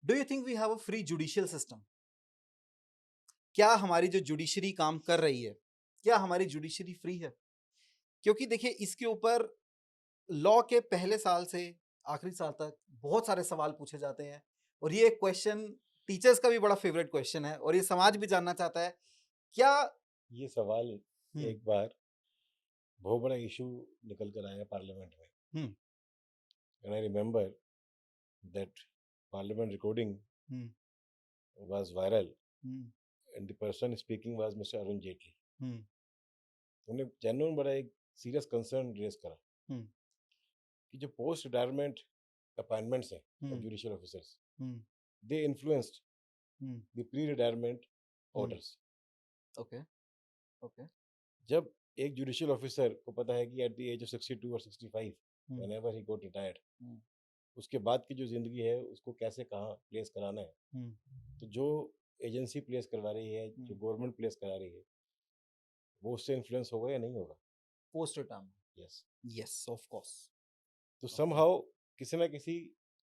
Do you think we have a free judicial system? क्या हमारी जो जुडिशरी काम कर रही है, क्या हमारी जुडिशरी फ्री है? क्योंकि देखिए इसके ऊपर लॉ के पहले साल से आखिरी साल तक बहुत सारे सवाल पूछे जाते हैं और ये क्वेश्चन टीचर्स का भी बड़ा फेवरेट क्वेश्चन है और ये समाज भी जानना चाहता है क्या। ये सवाल हम्म एक बार बहुत बड़ा इशू निकल कर आया पार्लियामेंट में। Hmm and I remember that parliament recording hmm was viral hmm and the person speaking was mister Arun Jaitley. Hmm उन्होंने जेन्युइन बड़ा एक सीरियस कंसर्न रेज करा हम्म कि जो पोस्ट रिटायरमेंट अपॉइंटमेंट्स हैं of hmm judicial officers, hmm they influenced hmm the pre retirement orders. Okay okay जब एक जुडिशियल ऑफिसर को पता है कि एट द एज ऑफ 62 और 65 हम्म व्हेनेवर ही गॉट रिटायर्ड, हम्म उसके बाद की जो ज़िंदगी है उसको कैसे कहाँ प्लेस कराना है, हम्म तो जो एजेंसी प्लेस करवा रही है, जो गवर्नमेंट प्लेस करा रही है, वो उससे इन्फ्लुएंस होगा या नहीं होगा? Post retirement. Yes. Yes of course. तो ओके, समहाउ किसी ना किसी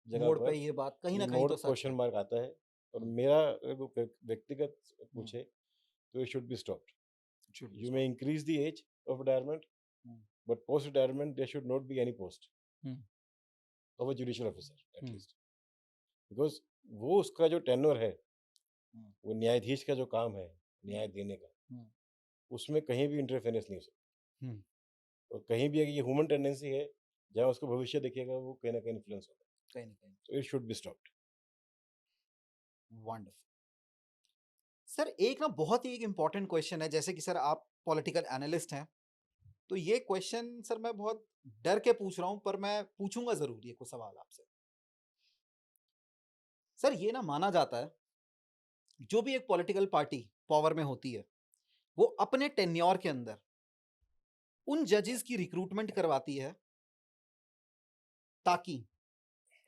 जगह मोड़ पे पर ये बात कहीं ये ना कहीं मोर तो सच क्वेश्चन है। मार्क आता है। और हम्म मेरा अगर व्यक्तिगत हम्म पूछे तो it should be stopped. should be You may stopped। increase the age of retirement, hmm but post retirement there should not be any post hmm of a judicial officer at hmm least, because वो उसका जो tenure है, हम्म वो न्यायाधीश का जो काम है न्याय देने का, हम्म उसमें कहीं भी इंटरफेरेंस नहीं हो सकता। हम्म और कहीं भी अगर ये ह्यूमन टेंडेंसी है, जहाँ उसका भविष्य देखिएगा वो कहीं ना कहीं इन्फ्लुएंस होगा। कहीं ना कहीं। तो it should be stopped. Wonderful. Sir एक ना बहुत ही एक इम्पॉर्टेंट क्वेश्चन है, जैसे कि सर आप पॉलिटिकल एनालिस्ट हैं, तो ये क्वेश्चन सर मैं बहुत डर के पूछ रहा हूं पर मैं पूछूंगा जरूर ये कुछ सवाल आपसे। सर ये ना माना जाता है जो भी एक पॉलिटिकल पार्टी पावर में होती है वो अपने टेन्योर के अंदर उन जजेस की रिक्रूटमेंट करवाती है ताकि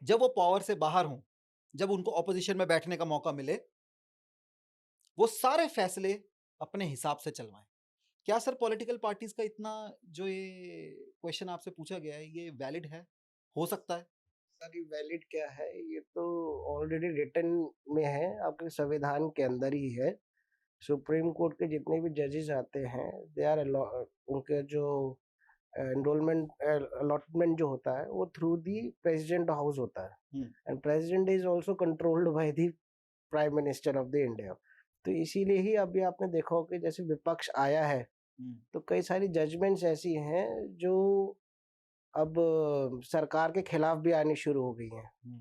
जब वो पावर से बाहर हों, जब उनको ऑपोजिशन में बैठने का मौका मिले, वो सारे फैसले अपने हिसाब से चलवाएं। क्या सर पॉलिटिकल पार्टीज का इतना जो ये क्वेश्चन आपसे पूछा गया है ये वैलिड है, हो सकता है? सर ये वैलिड क्या है, ये तो ऑलरेडी रिटन में है, आपके संविधान के अंदर ही है। सुप्रीम कोर्ट के जितने भी जजेस आते हैं दे आर उनके जो एनरोलमेंट अलॉटमेंट जो होता है वो थ्रू दी प्रेसिडेंट हाउस होता है, and president is also controlled by the prime minister of the India. तो इसीलिए ही अभी आपने देखा हो कि जैसे विपक्ष आया है तो कई सारी जजमेंट्स ऐसी हैं जो अब सरकार के खिलाफ भी आनी शुरू हो गई हैं।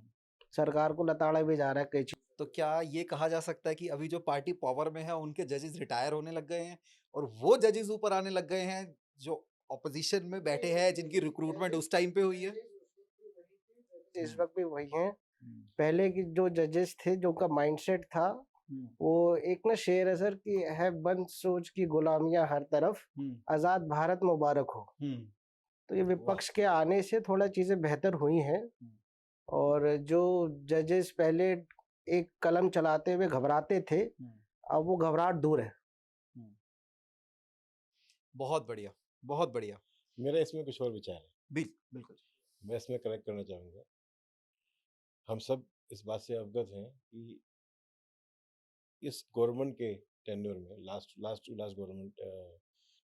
सरकार को लताड़ा भी जा रहा है कई चीज। तो क्या ये कहा जा सकता है कि अभी जो पार्टी पावर में है उनके जजेस रिटायर होने लग गए हैं और वो जजेस ऊपर आने लग गए हैं जो ऑपोजिशन में बैठे हैं, जिनकी रिक्रूटमेंट उस टाइम पे हुई है? इस वक्त भी वही हैं। हम्म, पहले की जो जजेस थे जो उनका माइंडसेट था हम्म, वो एक ना शेर है सर कि है बंद सोच की गुलामियां हर तरफ, हम्म, आजाद भारत मुबारक हो। हम्म, तो ये वाह। विपक्ष के आने से थोड़ा चीजें बेहतर हुई हैं। हम्म, और जो जजेस पहले एक कलम चलाते हुए घबराते थे, हम्म, अब वो घबराहट दूर है। हम्म। बहुत बढ़िया, बहुत बढ़िया। मेरा इसमें कुछ और विचार है। बिल्कुल। मैं इसमें करेक्ट करना चाहूँगा। हम सब इस बात से अवगत हैं कि इस गवर्नमेंट के टेन्योर में last last to last government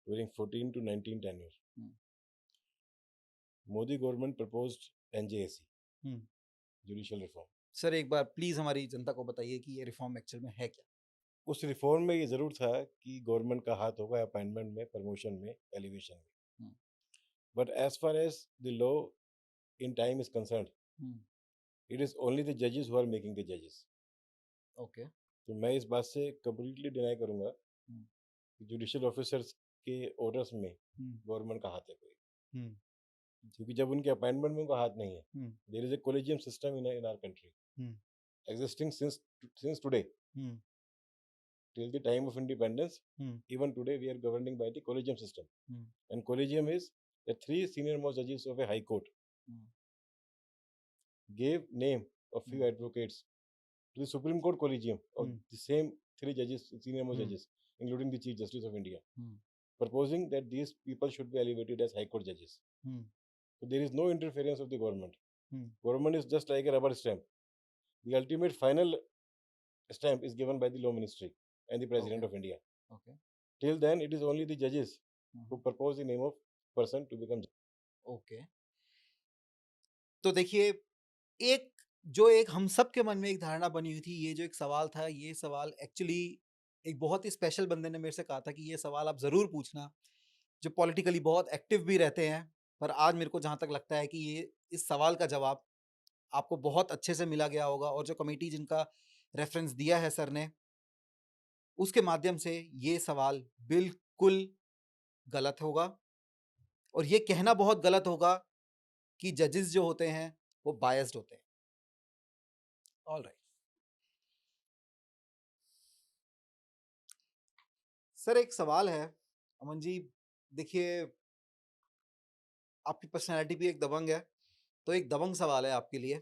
during 14 to 19 tenure, hmm, Modi government proposed NJAC, hmm. Judicial reform. Sir एक बार प्लीज हमारी जनता को बताइए कि ये रिफॉर्म एक्चुअल में है क्या? उस रिफॉर्म में ये जरूर था कि गवर्नमेंट का हाथ होगा अपॉइंटमेंट में, प्रमोशन में, एलिवेशन में, हम्म, but as far as the law in time is concerned, hmm, it is only the जजेस हु आर मेकिंग द जजेस। ओके। तो मैं इस बात से कम्प्लीटली डिनाई करूंगा हम्म, कि जुडिशियल ऑफिसर्स के ऑर्डर्स में हम्म, गवर्नमेंट का हाथ है कोई, हम्म, क्योंकि जब उनके अपॉइंटमेंट में उनका हाथ नहीं है। Hmm, there is a collegium system in our country hmm, existing since today, hmm, till the time of independence. Hmm, Even today we are governing by the collegium system, hmm, and collegium is the three senior most judges of a high court hmm, gave name of few hmm, advocates to the Supreme Court collegium of hmm, the same three judges, senior most hmm, judges, including the Chief Justice of India, hmm, proposing that these people should be elevated as high court judges. Hmm, So there is no interference of the government. Hmm, Government is just like a rubber stamp. The ultimate final stamp is given by the Law Ministry and the President Okay. of India. Okay. Till then, it is only the judges who hmm, propose the name of person to become judge. Okay. तो देखिए, एक हम सब के मन में एक धारणा बनी हुई थी, ये जो एक सवाल था, ये सवाल एक्चुअली एक बहुत ही स्पेशल बंदे ने मेरे से कहा था कि ये सवाल आप ज़रूर पूछना, जो पॉलिटिकली बहुत एक्टिव भी रहते हैं। पर आज मेरे को जहाँ तक लगता है कि ये इस सवाल का जवाब आपको बहुत अच्छे से मिला गया होगा, और जो कमेटी जिनका रेफरेंस दिया है सर ने, उसके माध्यम से ये सवाल बिल्कुल गलत होगा। और ये कहना बहुत गलत होगा कि जजेस जो होते हैं वो बायस्ड होते हैं। ऑल राइट सर, एक सवाल है अमन जी। देखिए, आपकी पर्सनैलिटी भी एक दबंग है, तो एक दबंग सवाल है आपके लिए।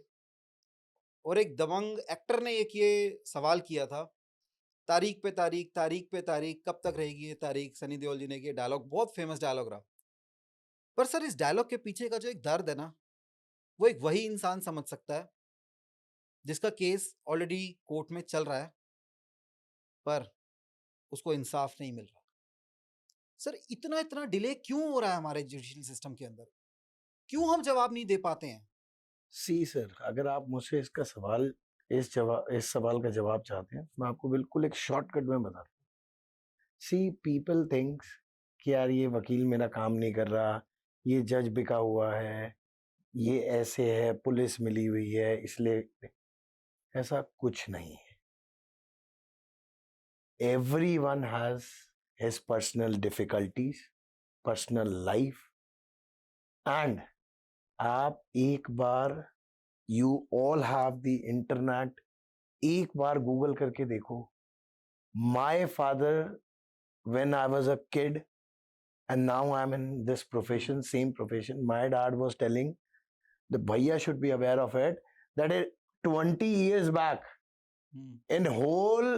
और एक दबंग एक्टर ने एक ये सवाल किया था, तारीख पे तारीख, तारीख पे तारीख, कब तक रहेगी ये तारीख। सनी देओल जी ने ये डायलॉग, बहुत फेमस डायलॉग रहा। पर सर, इस डायलॉग के पीछे का जो एक दर्द है ना, वो एक वही इंसान समझ सकता है जिसका केस ऑलरेडी कोर्ट में चल रहा है, पर उसको इंसाफ नहीं मिल रहा। सर, इतना इतना डिले क्यों हो रहा है हमारे जुडिशियल सिस्टम के अंदर? क्यों हम जवाब नहीं दे पाते हैं? सी सर, अगर आप मुझसे इस सवाल का जवाब चाहते हैं, मैं आपको बिल्कुल एक शॉर्टकट में बता दूं। सी, पीपल थिंक्स कि यार ये वकील मेरा काम नहीं कर रहा, ये जज बिका हुआ है, ये ऐसे है, पुलिस मिली हुई है, इसलिए। ऐसा कुछ नहीं है। Everyone has his personal difficulties, personal life, and आप एक बार, you all have the internet, एक बार गूगल करके देखो। My father, when I was a kid, and now I'm in this profession, same profession, my dad was telling the bhaiya should be aware of it, that 20 years back, hmm, in whole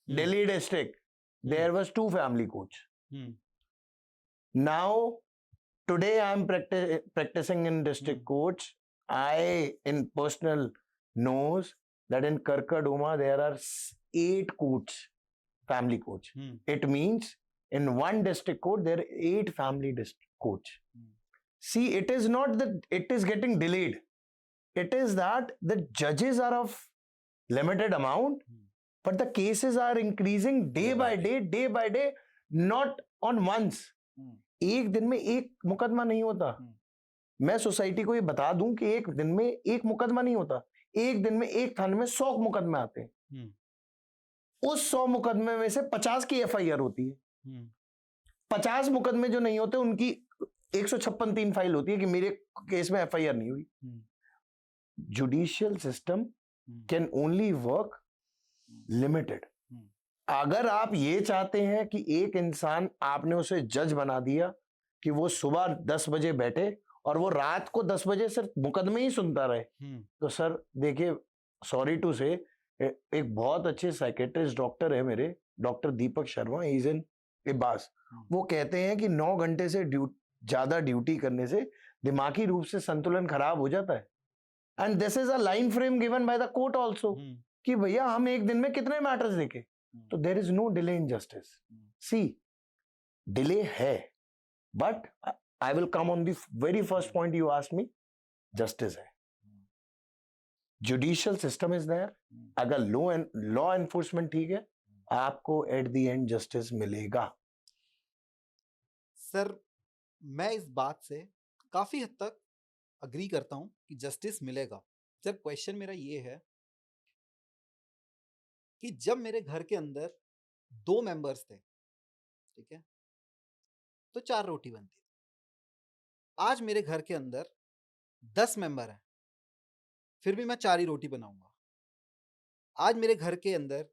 Delhi district, there was 2 family courts. Hmm, Now, today I'm practicing in district courts. I, in personal, knows that in Karkaduma there are 8 courts, family courts. Hmm, It means in one district court there are 8 family courts. See, it is not that it is getting delayed. It is that the judges are of limited amount, but the cases are increasing day by day, not on once. एक दिन में एक मुकदमा नहीं होता। मैं society को ये बता दूं कि एक दिन में एक मुकदमा नहीं होता, एक दिन में एक थाने में 100 मुकदमे आते हैं। उस 100 मुकदमे में से 50 की एफआईआर होती है। 50 मुकदमे जो नहीं होते उनकी 156(3) फाइल होती है कि मेरे केस में एफआईआर नहीं हुई। Judicial system can only work limited. अगर आप ये चाहते हैं कि एक इंसान, आपने उसे जज बना दिया कि वो सुबह 10 बजे बैठे और वो रात को 10 बजे सिर्फ मुकदमे ही सुनता रहे, तो सर देखिए, सॉरी टू से, एक बहुत अच्छे साइकेट्रिस्ट डॉक्टर है मेरे, doctor Deepak Sharma, he is in IHBAS. वो कहते हैं कि 9 घंटे से ज्यादा ड्यूटी करने से दिमागी रूप से संतुलन खराब हो जाता है। And this is a line frame given by the court also, कि भैया हम एक दिन में कितने मैटर्स देखे। तो there is no delay in justice. See, delay है, but I will come on the very first point you asked me, justice है, जुडिशियल सिस्टम इज देयर। अगर लॉ एनफोर्समेंट ठीक है, आपको एट द एंड जस्टिस मिलेगा। Sir, मैं इस बात से काफी हद तक अग्री करता हूं कि जस्टिस मिलेगा। सर, क्वेश्चन मेरा ये है कि जब मेरे घर के अंदर 2 मेंबर्स थे, ठीक है, तो 4 रोटी बनती थी। आज मेरे घर के अंदर 10 मेंबर हैं, फिर भी मैं 4 ही रोटी बनाऊंगा। आज मेरे घर के अंदर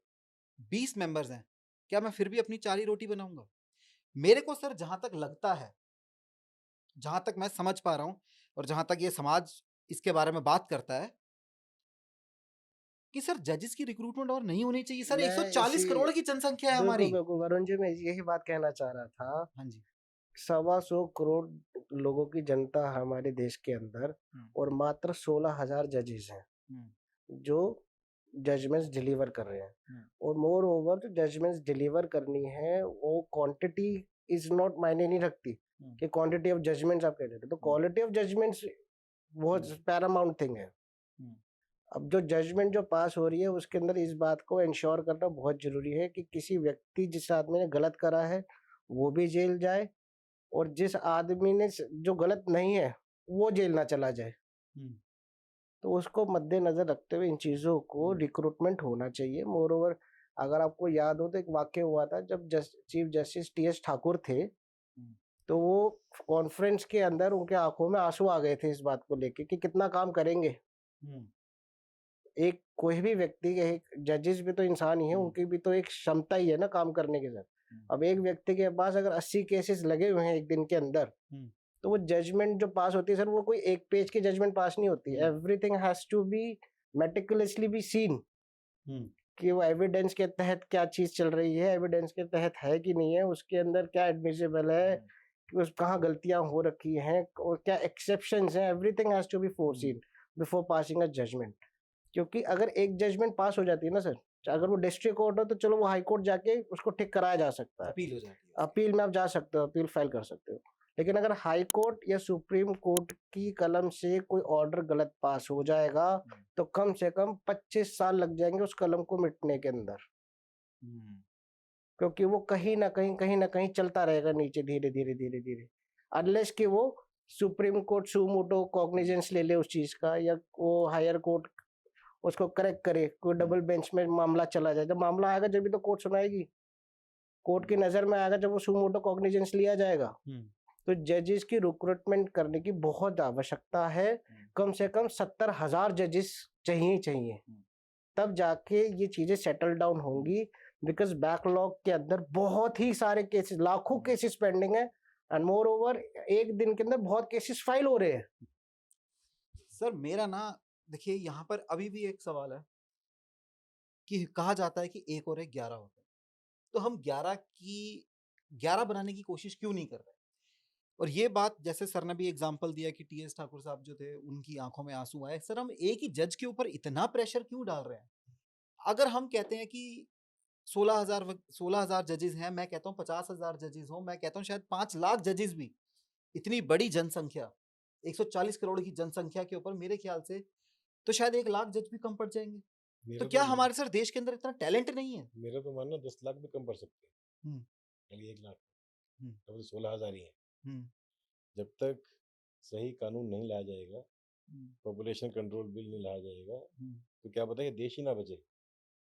20 मेंबर्स हैं, क्या मैं फिर भी अपनी 4 ही रोटी बनाऊंगा? मेरे को सर जहां तक लगता है, जहां तक मैं समझ पा रहा हूं, और जहां तक ये समाज इसके बारे में बात करता है, कि सर जजेस की रिक्रूटमेंट और नहीं होनी चाहिए। सर, 140 करोड़ की जनसंख्या है हमारी। बिल्कुल वरुण जी, मैं यही बात कहना चाह रहा था। हाँ जी। 125 करोड़ लोगों की जनता है हमारे देश के अंदर, और मात्र 16,000 जजेस हैं, जो जजमेंट्स डिलीवर कर रहे हैं। हम्म, और मोर ओवर जो जजमेंट्स डिलीवर करनी है वो क्वांटिटी इज नॉट मायने नहीं रखती हम्म, कि क्वांटिटी ऑफ जजमेंट्स आप कह रहे थे, तो क्वालिटी ऑफ जजमेंट्स बहुत पैरामाउंट थिंग है। हम्म, अब जो जजमेंट जो पास हो रही है उसके अंदर इस बात को इंश्योर करना बहुत जरूरी है कि किसी व्यक्ति जिस आदमी ने गलत करा है वो भी जेल जाए, और जिस आदमी ने जो गलत नहीं है वो जेल ना चला जाए। हम्म, तो उसको मद्देनजर रखते हुए इन चीज़ों को रिक्रूटमेंट होना चाहिए। मोर ओवर अगर आपको याद हो तो एक वाक्य हुआ था जब चीफ जस्टिस टी.एस. ठाकुर थे, हम्म, तो वो कॉन्फ्रेंस के अंदर उनके आंखों में आंसू आ गए थे इस बात को लेके कि कितना काम करेंगे। हम्म, एक कोई भी व्यक्ति, एक जजेस भी तो इंसान ही है, हम्म, उनकी भी तो एक क्षमता ही है ना काम करने के साथ। हम्म, अब एक व्यक्ति के पास अगर 80 केसेस लगे हुए हैं एक दिन के अंदर, हम्म, तो वो जजमेंट जो पास होती है सर, वो कोई एक पेज की जजमेंट पास नहीं होती। Hmm, everything has to be meticulously be seen hmm, कि वो एविडेंस के तहत क्या चीज चल रही है, एविडेंस के तहत है कि नहीं है, उसके अंदर क्या एडमिसिबल है, कि उस कहाँ गलतियां हो रखी हैं और क्या एक्सेप्शंस हैं। Everything has to be foreseen before passing a judgment. क्योंकि अगर एक जजमेंट पास हो जाती है ना सर, अगर वो डिस्ट्रिक्ट कोर्ट हो तो चलो वो हाई कोर्ट जाके उसको ठीक कराया जा सकता है, अपील हो जाती है। अपील में आप जा सकते हो, अपील फाइल कर सकते हो। लेकिन अगर हाई कोर्ट या सुप्रीम कोर्ट की कलम से कोई ऑर्डर गलत पास हो जाएगा तो कम से कम 25 साल लग जाएंगे उस कलम को मिटने के अंदर, हम्म, क्योंकि वो कहीं ना कहीं चलता रहेगा नीचे धीरे धीरे धीरे धीरे, अनलेस कि वो सुप्रीम कोर्ट सुमोटो कॉग्निजेंस ले ले उस चीज का, या वो हायर कोर्ट उसको करेक्ट करे, कोई डबल बेंच में मामला चला जाए। जब मामला आएगा जब भी तो कोर्ट सुनाएगी, कोर्ट की नजर में आएगा जब वो सुमोटो कॉग्निजेंस लिया जाएगा। हम्म, तो जजेस की रिक्रूटमेंट करने की बहुत आवश्यकता है। कम से कम 70,000 जजेस चाहिए ही चाहिए, तब जाके ये चीजें सेटल डाउन होंगी। बिकॉज बैकलॉग के अंदर बहुत ही सारे केसेस, लाखों केसेस पेंडिंग है, एंड मोर ओवर एक दिन के अंदर बहुत केसेस फाइल हो रहे हैं। सर मेरा ना देखिए यहाँ पर अभी भी एक सवाल है कि कहा जाता है कि 1 और 1 11 होता है, तो हम 11 बनाने की कोशिश क्यों नहीं कर रहे? और ये बात जैसे सर ने भी एग्जांपल दिया कि टी.एस. ठाकुर साहब जो थे उनकी आंखों में आंसू आए। सर हम एक ही जज के ऊपर इतना प्रेशर क्यों डाल रहे हैं? अगर हम कहते हैं कि 16,000 जजेस हैं, मैं कहता हूँ 50,000 जजेस हों, मैं कहता हूँ शायद 5 लाख जजेस भी, इतनी बड़ी जनसंख्या, 140 करोड़ की जनसंख्या के ऊपर मेरे ख्याल से तो शायद 1 लाख जज भी कम पड़ जाएंगे। तो मेरा क्या तो हमारे सर देश के अंदर इतना टैलेंट नहीं है? मेरा तो मानना 10 लाख भी कम पड़ सकते हैं, हम्म, खाली 1 लाख, हम्म, अब तो 16,000 ही है। हम्म, जब तक सही कानून नहीं लाया जाएगा, हम्म, पॉपुलेशन कंट्रोल बिल नहीं लाया जाएगा, हम्म, तो क्या पता है देश ही ना बचे।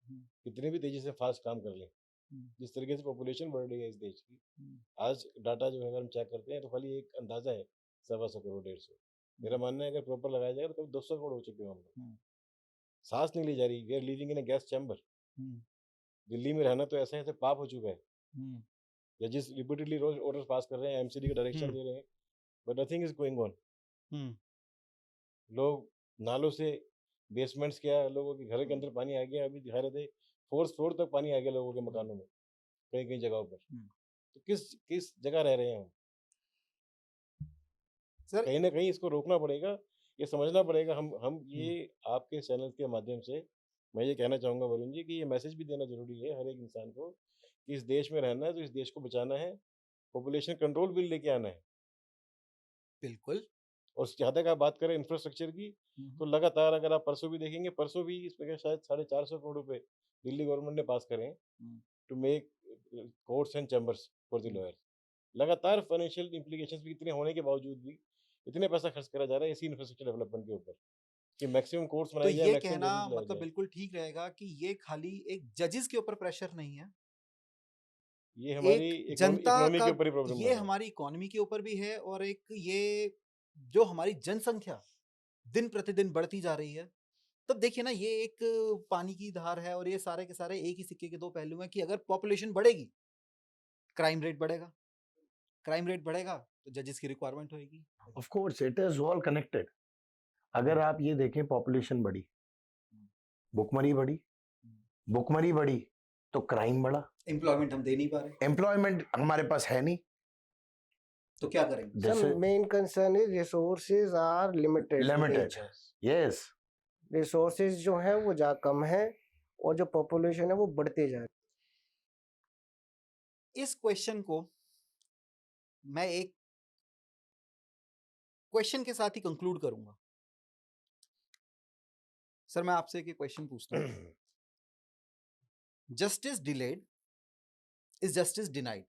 हम्म, कितने भी तेजी से फास्ट काम कर लें, हम्म, जिस तरीके से पॉपुलेशन बढ़ रही है इस देश की, हम्म, आज डाटा जो है अगर हम चेक करते हैं तो खाली एक अंदाजा है 125 करोड़ 150। मेरा मानना है अगर प्रॉपर लगाया जाएगा तो कभी 200 करोड़ हो चुके हैं हम लोग। हम्म, सांस नहीं ली जा रही, we are living in a gas chamber. Hmm, Delhi में रहना तो ऐसे ऐसे पाप हो चुका है। हम्म, जजेस रिपीटेडली रोज ऑर्डर्स पास कर रहे हैं, एमसीडी का डायरेक्शन दे रहे हैं, but nothing is going on. Hmm, लोग नालों से, बेसमेंट्स क्या, लोगों के घर के अंदर पानी आ गया, अभी दिखा रहे थे 4th फ्लोर तक पानी आ गया लोगों के मकानों में कई कई जगहों पर। तो किस किस जगह रह रहे हैं हम? सर कहीं ना कहीं इसको रोकना पड़ेगा, ये समझना पड़ेगा। हम ये आपके चैनल के माध्यम से मैं ये कहना चाहूँगा वरुण जी कि ये मैसेज भी देना जरूरी है हर एक इंसान को कि इस देश में रहना है तो इस देश को बचाना है, पॉपुलेशन कंट्रोल बिल लेके आना है। बिल्कुल। और जहाँ तक आप बात करें इंफ्रास्ट्रक्चर की, तो लगातार अगर आप परसों भी देखेंगे, परसों भी इस पर शायद 450 करोड़ रुपए दिल्ली गवर्नमेंट ने पास करें to make courts and chambers for the lawyers. लगातार फाइनेंशियल इम्प्लीकेशंस भी इतने होने के बावजूद भी इतने पैसा खर्च करा जा रहा है इसी इंफ्रास्ट्रक्चर डेवलपमेंट के ऊपर कि मैक्सिमम कोर्ट्स तो बनाए जाए, ये मैक्सिमम कहना जजेस लाए मतलब जाए। बिल्कुल ठीक रहेगा कि ये खाली एक जजेस के ऊपर प्रेशर नहीं है, ये हमारी एक जनता इकोनॉमी का, के ऊपर ही प्रॉब्लम ये है। हमारी इकोनॉमी के ऊपर भी है, और एक ये जो हमारी जनसंख्या दिन प्रतिदिन बढ़ती जा रही है, तब देखिए ना ये एक पानी की धार है, और ये सारे के सारे एक ही सिक्के के दो पहलू हैं कि अगर पॉपुलेशन बढ़ेगी क्राइम रेट बढ़ेगा, क्राइम रेट बढ़ेगा तो जजेस की रिक्वायरमेंट होगी। Of course it is all connected. अगर आप ये देखें पॉपुलेशन बढ़ी, भुखमरी बढ़ी, भुखमरी बढ़ी तो क्राइम बढ़ा, एम्प्लॉयमेंट हम दे नहीं पा रहे, एम्प्लॉयमेंट हमारे पास है नहीं, तो क्या करेंगे? Sir main concern is resources are limited. Limited. Yes, resources जो हैं वो जा कम है और जो पॉपुलेशन है वो बढ़ते जा रही इस क्वेश्चन को मैं एक क्वेश्चन के साथ ही कंक्लूड करूंगा। सर मैं आपसे एक क्वेश्चन पूछता हूँ, justice delayed is justice denied.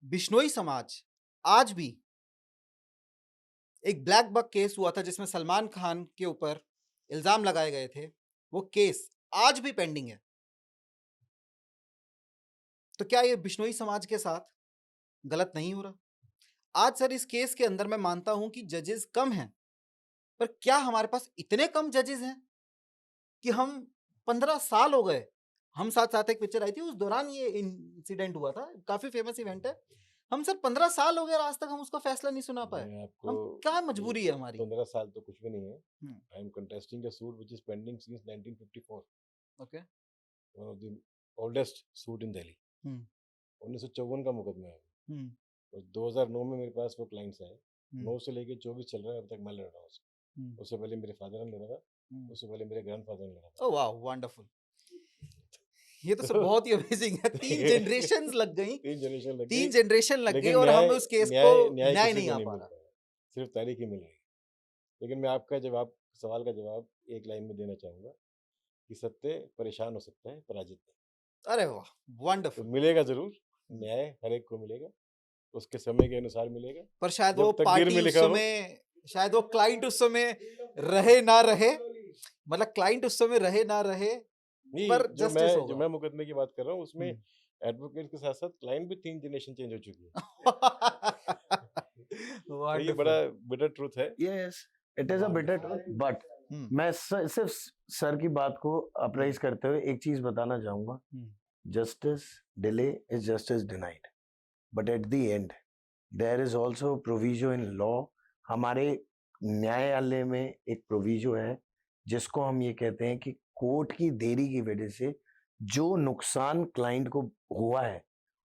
Bishnoi समाज आज भी, एक ब्लैक बक केस हुआ था जिसमें सलमान खान के ऊपर इल्जाम लगाए गए थे, वो केस आज भी पेंडिंग है। तो क्या ये बिश्नोई समाज के साथ गलत नहीं हो रहा? आज सर इस केस के अंदर मैं मानता हूं कि जजेस कम हैं, पर क्या हमारे पास इतने कम जजेस हैं कि हम 15 साल हो गए, हम साथ साथ एक पिक्चर आई थी उस दौरान ये इंसिडेंट हुआ था, काफी फेमस इवेंट है, हम सर 15 साल हो गए आज तक हम उसका फैसला नहीं सुना पाए। मैं हम आपको क्या मजबूरी है हमारी? 15 साल तो कुछ भी नहीं है। Hmm, I am contesting a suit which is pending since 1954, okay. One of the oldest suit in Delhi. Hmm, 1954 का मुकदमा है हम्म, और 2009 में मेरे पास वो क्लाइंट्स आए। हम्म, 9 से लेके 24 चल रहा है, अब तक मैं लड़ रहा हूँ उससे। हम्म, उससे पहले मेरे फादर ने लड़ा था, हम्म। उससे पहले मेरे ग्रैंडफादर ने लड़ा था। ओह वाह, वंडरफुल। ये तो सर तो बहुत ही अमेजिंग है। 3 जनरेशंस लग गई, 3 जनरेशन लग 3 गई, जनरेशन लग गई लेकिन और हम न्याय उस केस को न्याय न्याय न्याय किसी नहीं को आ नहीं पा मिल रहा। रहा है, सिर्फ तारीख ही मिल रही है। लेकिन मैं आपका जवाब, सवाल का जवाब एक लाइन में देना चाहूंगा कि सत्य परेशान हो सकता है, पराजित नहीं। अरे वाह, तो वंडरफुल। मिलेगा जरूर, न्याय हर एक को मिलेगा, उसके समय के अनुसार मिलेगा। पर शायद वो जब तकदीर पार्टी में उस लिखा हो, समय, शायद वो क्लाइंट उस समय रहे ना रहे, मतलब क्लाइंट उस समय रहे ना रहे, नहीं, पर जो जस्टिस मैं होगा। मुकदमे की बात कर रहा हूँ उसमें हम्म। एडवोकेट के साथ साथ क्लाइंट भी 3 जनरेशन चेंज हो चुकी है। तो ये बड़ा वंडरफुल। बिटर ट्रूथ है। Yes, it is a bitter truth, but hmm, मैं सिर्फ सर की बात को अप्राइज करते हुए एक चीज बताना चाहूंगा, justice delay is justice denied, but at the end there is also proviso in law. हमारे न्यायालय में एक प्रोविजो है जिसको हम ये कहते हैं कि कोर्ट की देरी की वजह से जो नुकसान क्लाइंट को हुआ है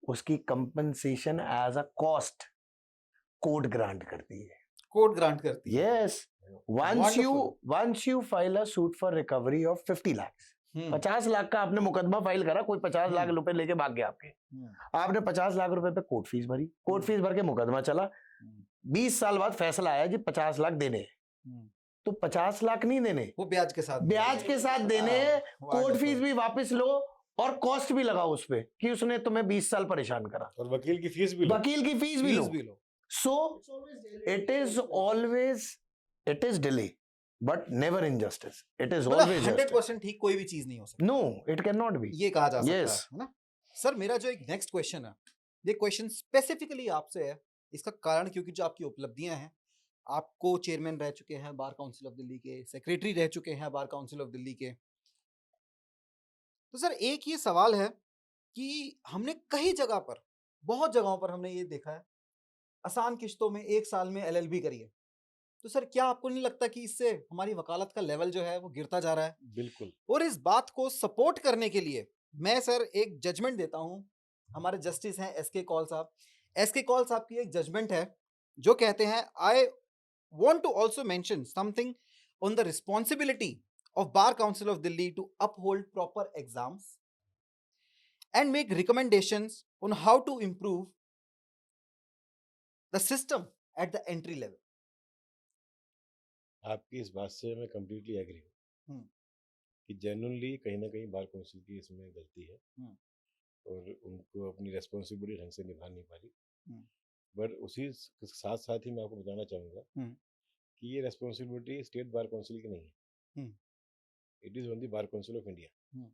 उसकी compensation as a cost court grant करती है। कोर्ट ग्रांट करती है। यस, once you file a suit for recovery of 50 lakhs, 50 lakh का आपने मुकदमा फाइल करा, कोई 50 लाख रुपए लेके भाग गया आपके, आपने 50 लाख रुपए पे कोर्ट फीस भरी, कोर्ट फीस भर के मुकदमा चला, 20 साल बाद फैसला आया जी 50 लाख देने हैं, तो 50 लाख नहीं देने, वो ब्याज के साथ ब्याज के साथ देने हैं, कोर्ट फीस भी वापस लो और कॉस्ट भी लगाओ उस पे कि उसने तुम्हें 20 साल परेशान करा, और वकील की फीस भी लो, वकील की फीस भी लो। So it is always, it is delay, but never injustice. It is मतलब always justice. 100% ठीक कोई भी चीज नहीं हो सकती। No, it cannot be. ये कहा जा सकता Yes. है ना? सर मेरा जो एक नेक्स्ट क्वेश्चन है, ये क्वेश्चन स्पेसिफिकली आपसे है, इसका कारण क्योंकि जो आपकी उपलब्धियां हैं, आपको चेयरमैन रह चुके हैं बार काउंसिल ऑफ दिल्ली के, सेक्रेटरी रह चुके हैं बार काउंसिल ऑफ दिल्ली के, तो सर एक ये सवाल है कि हमने कई जगह पर, बहुत जगहों पर हमने ये देखा है, आसान किश्तों में 1 साल में LLB करी है, तो सर क्या आपको नहीं लगता कि इससे हमारी वकालत का लेवल जो है वो गिरता जा रहा है? बिल्कुल। और इस बात को सपोर्ट करने के लिए मैं सर एक जजमेंट देता हूं, हमारे जस्टिस हैं SK कौल साहब। SK कौल साहब की एक जजमेंट है जो कहते हैं, I want to also mention something on the responsibility of Bar council of Delhi to uphold proper exams and make recommendations on how to improve the system at the entry level. आपकी इस बात से मैं completely agree हूँ हम्म, कि genuinely कहीं ना कहीं बार काउंसिल की इसमें गलती है हम्म, और उनको अपनी रेस्पॉन्सिबिलिटी ढंग से निभा नहीं पा रही। हम्म, बट उसी साथ साथ ही मैं आपको बताना चाहूँगा हम्म, कि ये रेस्पॉन्सिबिलिटी स्टेट बार काउंसिल की नहीं है, hmm, it is on the bar council of India. Hmm,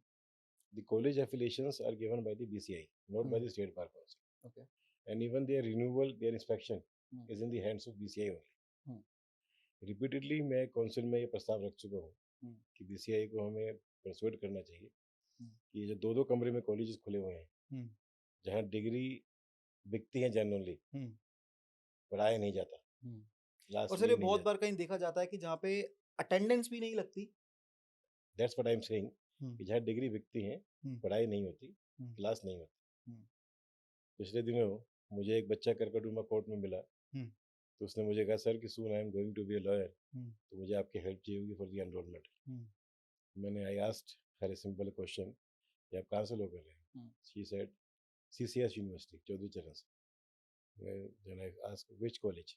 The college affiliations are given by the BCI, not by the state bar council. Okay. And even their renewal, their inspection Hmm. is in the hands of BCI only. Hmm. Repeatedly मैं council में ये प्रस्ताव रख चुका हूँ Hmm. कि BCI को हमें परसुएट करना चाहिए कि ये जो 2-2 कमरे में कॉलेजेस खुले हुए हैं जहाँ डिग्री बिकती है जेन्युइनली, पढ़ाया नहीं जाता। और सर ये बहुत बार कहीं देखा जाता है कि जहाँ पे अटेंडेंस भी नहीं लगती। That's what I'm saying, कि जहाँ डिग्री बिकती है, पढ़ाई नहीं होती, क्लास नहीं होती। पिछले दिनों मुझे एक बच्चा करकटुमा कोर्ट में मिला तो उसने मुझे कहा सर कि soon I am going to be a lawyer, hmm, तो मुझे आपकी हेल्प चाहिए होगी फॉर द एनरोलमेंट। मैंने I asked her a simple question कि आप कहाँ से लॉ कर रहे हैं? She said CCS university, Chaudhary Charan Singh. Then I asked which college?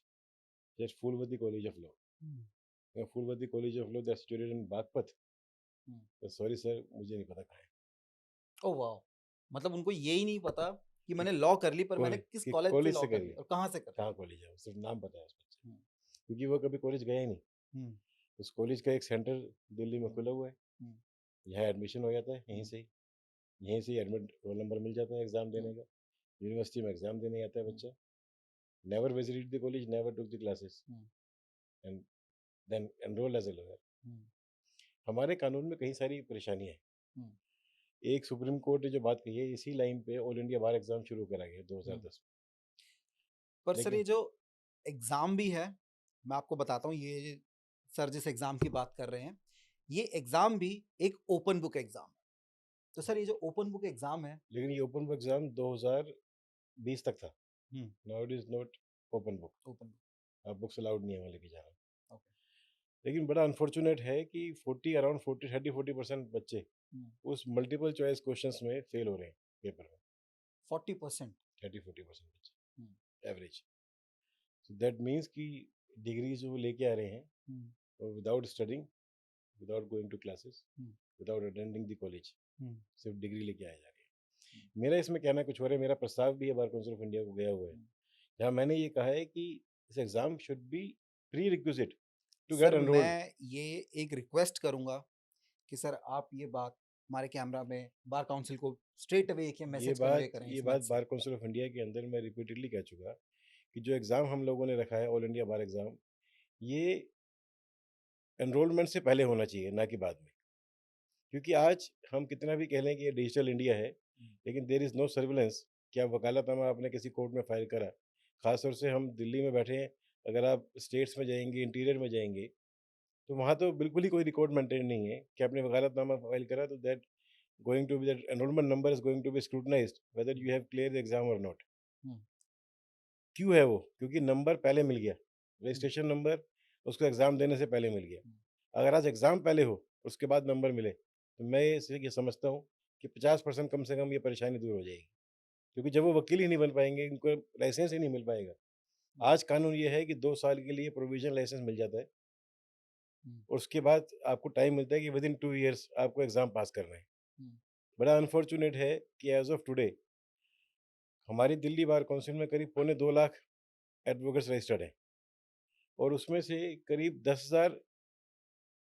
Just Phoolwati college of law. Phoolwati college of law that's situated in Baghpat. Sorry sir, मुझे नहीं पता कहाँ है। ओ वाह, मतलब उनको यही नहीं पता कि मैंने लॉ कर ली, पर मैंने किस कॉलेज से कॉलेज लॉ से कर कर ली ली, और कहाँ से कर ली। कहाँ कॉलेज है, सिर्फ नाम पता है उस बच्चे, हम्म, क्योंकि वो कभी कॉलेज गया ही नहीं। हम्म, उस कॉलेज का एक सेंटर दिल्ली में हम्म, खुला हुआ है, हम्म, यहाँ एडमिशन हो जाता है, यहीं से ही एडमिट रोल नंबर मिल जाता है एग्जाम देने का। यूनिवर्सिटी में एग्जाम देने आता है बच्चा। Never visited the college, never took the classes, and then enroll as a lawyer. हमारे कानून में कई सारी परेशानियां हैं। एक सुप्रीम कोर्ट ने जो बात कही है, इसी लाइन पे ऑल इंडिया बार एग्जाम शुरू करा गया 2010 में। पर सर लेकिन ये जो एग्जाम भी है, मैं आपको बताता हूँ, ये सर जिस एग्जाम की बात कर रहे हैं, ये एग्जाम भी एक ओपन बुक एग्जाम है। तो सर ये जो ओपन बुक एग्जाम है, लेकिन ये ओपन बुक एग्जाम 2020 तक था। Now it is not open book, open book, आप बुक्स अलाउड नहीं है वहाँ लेके जाना। ओके, लेकिन बड़ा अनफॉर्चुनेट है कि 40% बच्चे उस मल्टीपल चॉइस क्वेश्चंस में फेल हो रहे हैं पेपर में। 40%, 30-40% बच्चे एवरेज। सो दैट मीन्स कि डिग्री जो वो लेके आ रहे हैं, और without studying, without going to classes, without attending the college, सिर्फ डिग्री लेके आए जा रहे हैं। मेरा इसमें कहना कुछ और है, मेरा प्रस्ताव भी है बार काउंसिल ऑफ इंडिया को गया हुआ है, जहाँ मैंने ये कहा है कि this exam should be prerequisite to get sir enrolled. मैं ये एक रिक्वेस्ट करूंगा कि सर आप ये बात हमारे कैमरा में बार काउंसिल को स्ट्रेट अवे एक मैसेज कन्वे करें ये इस बात मंच से। बार काउंसिल ऑफ इंडिया के अंदर मैं रिपीटेडली कह चुका कि जो एग्ज़ाम हम लोगों ने रखा है ऑल इंडिया बार एग्ज़ाम, ये एनरोलमेंट से पहले होना चाहिए, ना कि बाद में। क्योंकि आज हम कितना भी कह लें कि ये डिजिटल इंडिया है, लेकिन देयर इज़ नो सर्विलेंस कि आप वकालतनामा आपने किसी कोर्ट में फाइल करा। ख़ासतौर से हम दिल्ली में बैठे हैं, अगर आप स्टेट्स में जाएंगे, इंटीरियर में जाएंगे, तो वहाँ तो बिल्कुल ही कोई रिकॉर्ड मेंटेन नहीं है कि आपने वकालतनामा फाइल करा, तो that going to be, that enrollment number is going to be scrutinized whether you have cleared the exam or not. क्यों है वो? क्योंकि नंबर पहले मिल गया, रजिस्ट्रेशन नंबर उसको एग्जाम देने से पहले मिल गया। अगर आज एग्जाम पहले हो, उसके बाद नंबर मिले, तो मैं ये समझता हूँ कि 50% कम से कम ये परेशानी दूर हो जाएगी। क्योंकि जब वो वकील ही नहीं बन पाएंगे, इनको लाइसेंस ही नहीं मिल पाएगा। आज कानून ये है कि 2 साल के लिए प्रोविजनल लाइसेंस मिल जाता है, और उसके बाद आपको टाइम मिलता है कि विद इन 2 ईयर्स आपको एग्जाम पास करना है। बड़ा अनफॉर्चुनेट है कि एज ऑफ टुडे हमारी दिल्ली बार काउंसिल में करीब 2.25 लाख एडवोकेट्स रजिस्टर्ड हैं, और उसमें से करीब 10,000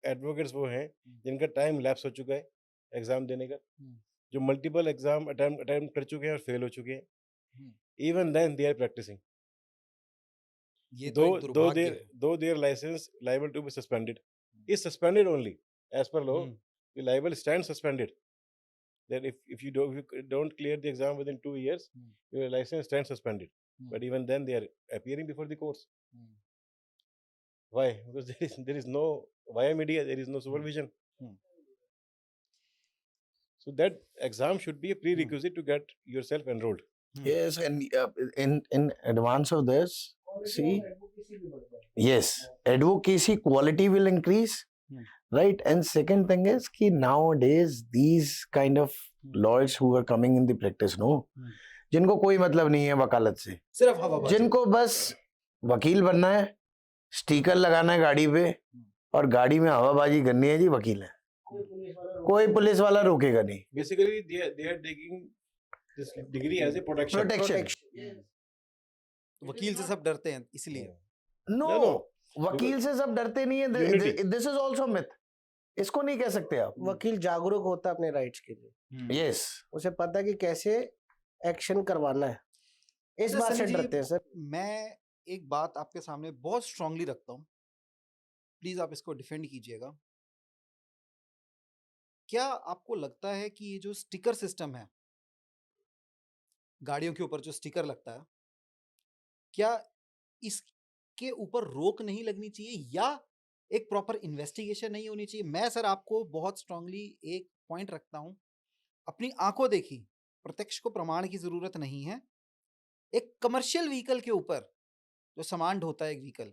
एडवोकेट्स वो हैं जिनका टाइम लैप्स हो चुका है एग्ज़ाम देने का, जो मल्टीपल एग्जाम अटेम्प्ट कर चुके हैं और फेल हो चुके हैं। Even then they are practicing, ये तो एक दुर्भाग्य है। Though their license liable to be suspended, is suspended only as per law, liable stand suspended, that if you don't clear the exam within 2 years, your license stands suspended. But even then they are appearing before the courts. Why? Because there is no via media, there is no supervision. So that exam should be a prerequisite to get yourself enrolled. Yes, and in advance of this, see, yes, advocacy quality will increase. Right, and second thing is कि nowadays these kind of lawyers who are coming in the practice, no, जिनको कोई मतलब नहीं है वकालत से, सिर्फ हवाबाजी, जिनको बस वकील बनना है, स्टिकर लगाना है गाड़ी पे, और गाड़ी में हवाबाजी करनी है, जी वकील है, कोई पुलिस वाला रोकेगा नहीं। Basically they are taking this degree as a protection. वकील से सब डरते हैं इसलिए। No, वकील से सब डरते नहीं है, दिस इज ऑल्सो मिथ, इसको नहीं कह सकते आप। वकील जागरूक होता है अपने राइट्स के लिए, यस, उसे पता है कि कैसे एक्शन करवाना है, इस बात से डरते हैं सर। मैं एक बात आपके सामने बहुत स्ट्रांगली रखता हूँ, प्लीज आप इसको डिफेंड कीजिएगा। क्या आपको लगता है कि ये जो स्टिकर सिस्टम है, गाड़ियों के ऊपर जो स्टिकर लगता है, क्या इसके ऊपर रोक नहीं लगनी चाहिए या एक प्रॉपर इन्वेस्टिगेशन नहीं होनी चाहिए? मैं सर आपको बहुत स्ट्रांगली एक पॉइंट रखता हूं, अपनी आंखों देखी, प्रत्यक्ष को प्रमाण की जरूरत नहीं है। एक कमर्शियल व्हीकल के ऊपर जो सामान ढोता है एक व्हीकल,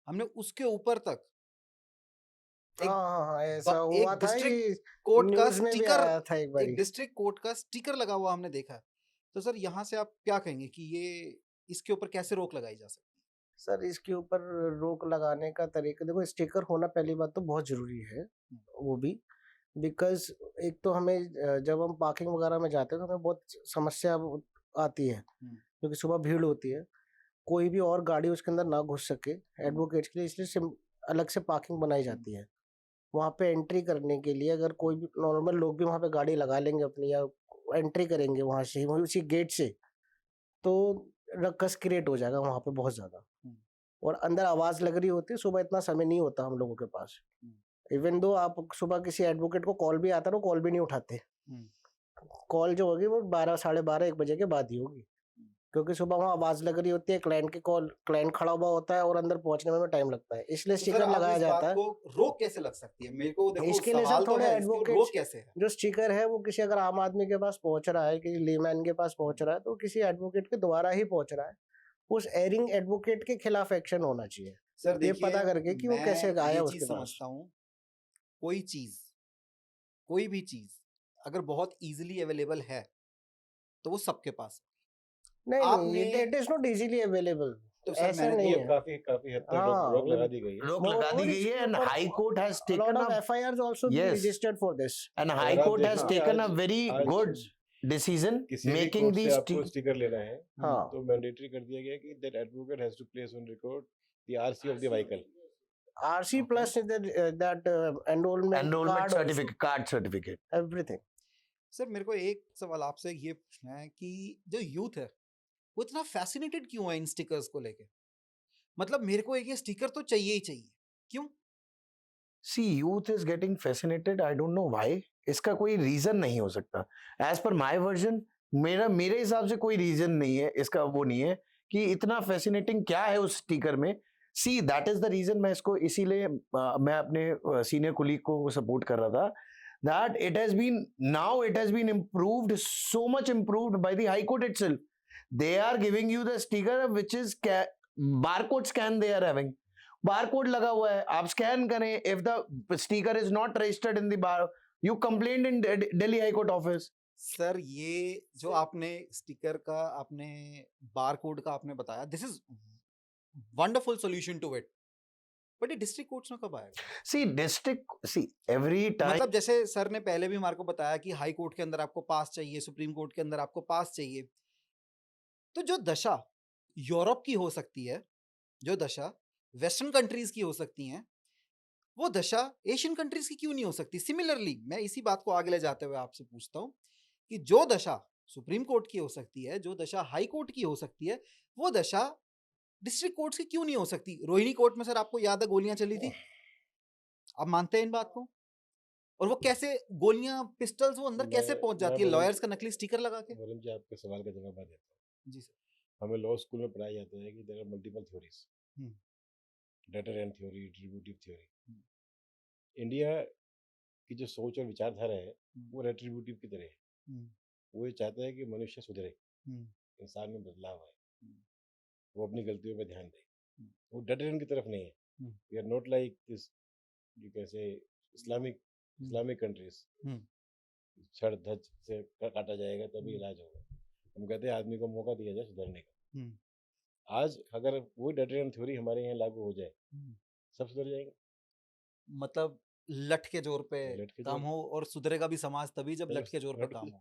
हमने उसके ऊपर तक एक हाँ, ऐसा एक हुआ था, डिस्ट्रिक्ट ये कोर्ट का न्यूज़ में भी स्टिकर, आया था एक एक बारी। डिस्ट्रिक्ट कोर्ट का स्टिकर लगा हुआ हमने देखा है। तो सर यहाँ से आप क्या कहेंगे कि ये इसके ऊपर कैसे रोक लगाई जा सकती है? सर इसके ऊपर रोक लगाने का तरीका, देखो स्टिकर होना पहली बात तो बहुत ज़रूरी है, वो भी बिकॉज़ एक तो हमें जब हम पार्किंग वगैरह में जाते हैं तो हमें बहुत समस्या आती है, क्योंकि सुबह भीड़ होती है, कोई भी और गाड़ी उसके अंदर ना घुस सके एडवोकेट्स के लिए, इसलिए अलग से पार्किंग बनाई जाती है। वहाँ पे एंट्री करने के लिए अगर कोई भी नॉर्मल लोग भी वहाँ पे गाड़ी लगा लेंगे अपनी, या एंट्री करेंगे वहाँ से वही उसी गेट से, तो रक्कस क्रिएट हो जाएगा वहाँ पे बहुत ज़्यादा। और अंदर आवाज़ लग रही होती है, सुबह इतना समय नहीं होता हम लोगों के पास। इवन दो आप सुबह किसी एडवोकेट को कॉल भी आता है, वो कॉल भी नहीं उठाते। कॉल जो होगी वो 12 साढ़े 12 1 बजे के बाद ही होगी, क्योंकि सुबह वहाँ आवाज़ लग रही होती है, क्लाइंट खड़ा हुआ होता है और अंदर पहुँचने में टाइम लगता है, इसलिए तो सर स्टिकर आप लगाया इस जाता बात है। को रोक कैसे लग सकती है? मेरे को देखो इसके लिए सर सवाल तो थोड़े है, इसको एडवोकेट्स, रोक कैसे है? जो स्टिकर है वो किसी अगर आम आदमी के पास पहुंच रहा है, किसी लेमैन के पास पहुंच रहा है, तो किसी एडवोकेट के द्वारा ही पहुंच रहा है, उस एरिंग एडवोकेट के खिलाफ एक्शन होना चाहिए, सर ये देखिए, पता करके कि वो मैं कैसे ये आया चीज उसके पास। समझता हूँ, कोई चीज, कोई भी चीज अगर बहुत इजीली अवेलेबल है तो वो सबके पास है। नहीं आपने it is not easily available, तो सर ऐसा मैंने नहीं अब है। काफी काफी हद तक हाँ, रोक लगा दी गई है। रोक लगा दी Moreover, गई है इसके एंड ऊपर high court has a lot taken of a FIRs also been yes registered for this. and high अगर आप court has देखेंगे taken a आज very आज good decision किसी भी making कोर्ट से these आपको स्टिकर लेना है हाँ, तो मैंडेटरी कर दिया गया कि that advocate has to place on record the RC of the vehicle. RC Okay. plus that enrollment enrollment card also, certificate card certificate everything. Sir मेरे को एक सवाल आपसे ये पूछना है कि जो यूथ है वो इतना फैसिनेटेड क्यों है इन स्टिकर्स को लेके? मतलब मेरे को एक ये स्टिकर तो चाहिए ही चाहिए, क्यों? see youth is getting fascinated I don't know why इसका कोई रीजन नहीं हो सकता as per my version मेरे हिसाब से कोई रीजन नहीं है इसका, वो नहीं है कि इतना फैसिनेटिंग क्या है उस स्टिकर में। See that is the reason मैं इसको इसीलिए मैं अपने सीनियर कुलीग को सपोर्ट कर रहा था that it has been improved, so much improved by the high court itself. They are giving you the sticker which is barcode scan they are having, barcode लगा हुआ है, आप स्कैन करें, if the sticker is not registered in the bar you complaint in Delhi high court office. Sir ये जो आपने sticker का, आपने बारकोड का आपने बताया, this is wonderful solution to it, but ये डिस्ट्रिक्ट कोर्ट्स में कब आएगा? सी एवरी टाइम, मतलब जैसे सर ने पहले भी हमारे को बताया कि हाई कोर्ट के अंदर आपको पास चाहिए, सुप्रीम कोर्ट के अंदर आपको पास चाहिए, तो जो दशा यूरोप की हो सकती है, जो दशा वेस्टर्न कंट्रीज की हो सकती हैं, वो दशा एशियन कंट्रीज की क्यों नहीं हो सकती? सिमिलरली मैं इसी बात को आगे ले जाते हुए आपसे पूछता हूँ कि जो दशा सुप्रीम कोर्ट की हो सकती है, जो दशा हाई कोर्ट की हो सकती है, वो दशा डिस्ट्रिक्ट कोर्ट्स की क्यों नहीं हो सकती? रोहिणी कोर्ट में सर आपको याद है गोलियां चली थी, आप मानते हैं इन बात को? और वो कैसे गोलियां, पिस्टल्स वो अंदर कैसे पहुंच जाती है? लॉयर्स का नकली स्टिकर लगा के। वरुण जी आपके सवाल का जवाब मैं देता हूँ। जी सर। हमें लॉ स्कूल में पढ़ाया जाता है कि there are multiple theories, deterrent theory, retributive theory. India की जो सोच और विचारधारा है वो रेट्रीब्यूटिव की तरह है। वो ये चाहता है कि मनुष्य सुधरे, इंसान में बदलाव आए, वो अपनी गलतियों पे ध्यान दे, वो डेटरेंट की तरफ नहीं है। We are not like this, you can say Islamic countries, छड़ धज से काटा जाएगा तभी इलाज होगा। हम कहते हैं आदमी को मौका दिया जाए सुधरने का। आज अगर वो डेटरेंट थ्योरी हमारे यहाँ लागू हो जाए, सब सुधर जाएंगे। मतलब लठ के जोर पे लठ के काम जोर हो, और सुधरेगा भी समाज तभी जब तब लठ के जोर पे लठ काम के- हो।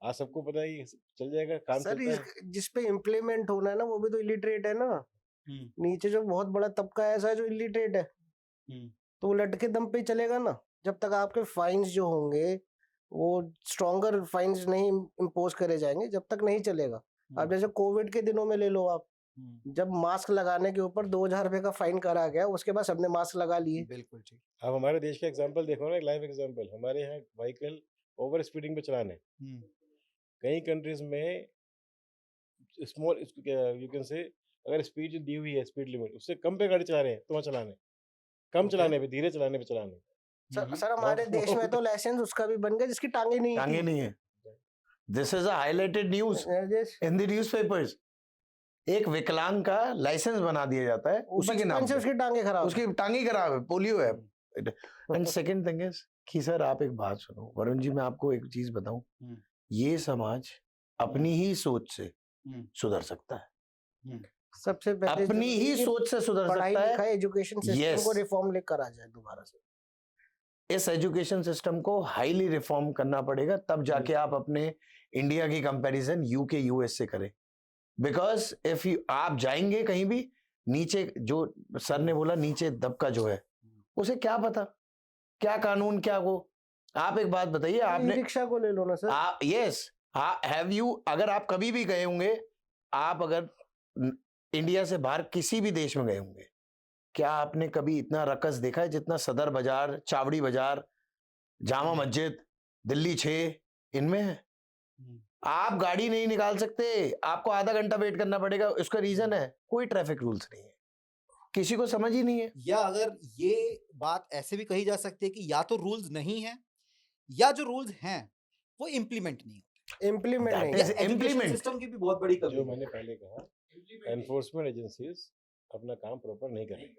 आज सबको पता है ये चल जाएगा, काम सर चलता है। जिस पे इम्प्लीमेंट होना है ना वो भी तो इलिटरेट है ना, नीचे जो बहुत बड़ा तबका ऐसा है जो इलिटरेट है, तो वो लट के दम पे ही चलेगा ना। जब तक आपके फाइन्स जो होंगे वो स्ट्रॉन्गर फाइन्स नहीं इम्पोज करे जाएंगे, जब तक नहीं चलेगा। अब जैसे कोविड के दिनों में ले लो आप, जब मास्क लगाने के ऊपर 2000 रुपए का फाइन करा गया, उसके बाद सबने मास्क लगा लिए। बिल्कुल ठीक। अब हमारे देश का एग्जांपल देखो ना, एक लाइव एग्जांपल। हमारे यहाँ व्हीकल ओवर स्पीडिंग पे चलाने, कई कंट्रीज में स्मॉल यू कैन से अगर स्पीड दी हुई है, स्पीड लिमिट उससे कम पे गाड़ी चला रहे हैं तो वहाँ चलाने, कम चलाने पे, धीरे चलाने पे चलाने। सर हमारे देश में तो लाइसेंस उसका भी बन गया जिसकी टांगे नहीं टांगे थी। नहीं है। This is a highlighted news in the newspapers. एक विकलांग का लाइसेंस बना दिया जाता है वो उसी के नाम बचपन से पे। उसकी टांगे खराब उसकी है। टांगी खराब है, पोलियो है। हम्म, एंड सेकंड थिंग इज कि सर आप एक बात सुनो वरुण जी, मैं आपको एक चीज बताऊं, हम्म, ये समाज अपनी ही सोच से हम्म, सुधर सकता है, हम्म, सबसे पहले अपनी जरूरी ही है कि सोच से सुधर पढ़ाई सकता है। लिखाई एजुकेशन सिस्टम को Yes. रिफॉर्म लेकर आ जाए दोबारा से। इस एजुकेशन सिस्टम को हाईली रिफॉर्म करना पड़ेगा, तब जाके आप अपने इंडिया की कंपैरिजन यूके यूएस से करें। बिकॉज इफ यू आप जाएंगे कहीं भी, नीचे जो सर ने बोला नीचे दबका जो है, उसे क्या पता क्या कानून क्या वो। आप एक बात बताइए, ई आपने रिक्शा को ले लो ना सर। यस हैव यू, अगर आप कभी भी गए होंगे, आप अगर इंडिया से बाहर किसी भी देश में गए होंगे, क्या आपने कभी इतना रकस देखा है जितना सदर बाजार, चावड़ी बाजार, जामा मस्जिद, दिल्ली 6 इनमें है? आप गाड़ी नहीं निकाल सकते, आपको आधा घंटा वेट करना पड़ेगा। उसका रीजन है कोई ट्रैफिक रूल्स नहीं है, किसी को समझ ही नहीं है। या अगर ये बात ऐसे भी कही जा सकती है कि या तो रूल्स नहीं है या जो रूल्स हैं वो इम्प्लीमेंट नहीं होते। इम्प्लीमेंट That नहीं is है। Education implement. सिस्टम की भी बहुत बड़ी कमी जो है। मैंने पहले कहा, एनफोर्समेंट एजेंसीज अपना काम प्रॉपर नहीं कर रही।